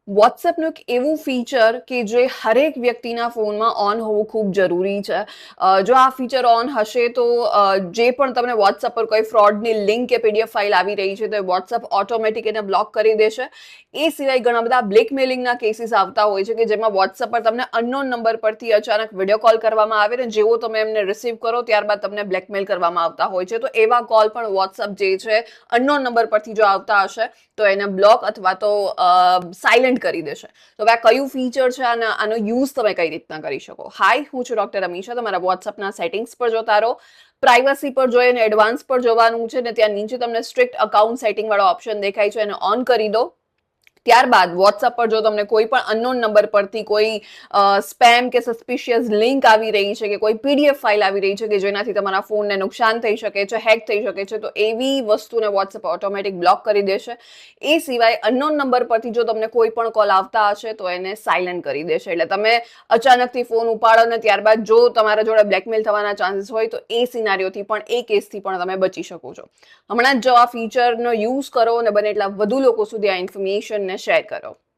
વોટ્સએપનું એક એવું ફીચર કે જે હરેક વ્યક્તિના ફોનમાં ઓન હોવું ખૂબ જરૂરી છે. જો આ ફીચર ઓન હશે તો જે પણ તમને વોટ્સએપ પર કોઈ ફ્રોડની લિંક કે પીડીએફ ફાઇલ આવી રહી છે તો વોટ્સએપ ઓટોમેટિક એને બ્લોક કરી દેશે. એ સિવાય ઘણા બધા બ્લેકમેલિંગના કેસીસ આવતા હોય છે કે જેમાં વોટ્સએપ પર તમને અનનોન નંબર પરથી અચાનક વિડીયો કોલ કરવામાં આવે ને જેવો તમે એમને રિસીવ કરો ત્યારબાદ તમને બ્લેકમેલ કરવામાં આવતા હોય છે. તો એવા કોલ પણ વોટ્સએપ જે છે અનનોન નંબર પરથી જો આવતા હશે તો એને બ્લોક અથવા તો સાયલેન્ટ કરી દેશે. તો હવે આ કયું ફીચર છે અને આનો યુઝ તમે કઈ રીતના કરી શકો? હાય, હું છું ડોક્ટર અમીશા. તમારા વોટ્સએપના સેટિંગ્સ પર જોતા રહો, પ્રાઇવસી પર જોઈએ ને એડવાન્સ પર જોવાનું છે ને ત્યાં નીચે તમને સ્ટ્રિક્ટ અકાઉન્ટ સેટિંગ વાળો ઓપ્શન દેખાય છે, એને ઓન કરી દો. ત્યારબાદ વોટ્સએપ પર જો તમને કોઈ પણ અનનોન નંબર પરથી કોઈ સ્પેમ કે સસ્પિશિયસ લિંક આવી રહી છે કે કોઈ પીડીએફ ફાઇલ આવી રહી છે કે જેનાથી તમારા ફોનને નુકસાન થઈ શકે છે, હેક થઈ શકે છે, તો એવી વસ્તુને વોટ્સએપ ઓટોમેટિક બ્લોક કરી દેશે. એ સિવાય અનનોન નંબર પરથી જો તમને કોઈ પણ કોલ આવતા હશે તો એને સાયલેન્ટ કરી દેશે. એટલે તમે અચાનકથી ફોન ઉપાડો ને ત્યારબાદ જો તમારા જોડે બ્લેકમેલ થવાના ચાન્સીસ હોય તો એ સિનારીઓથી પણ, એ કેસથી પણ તમે બચી શકો છો. હમણાં જ જો આ ફીચરનો યુઝ કરો અને બને એટલા વધુ લોકો સુધી આ ઇન્ફોર્મેશનને શેર કરો.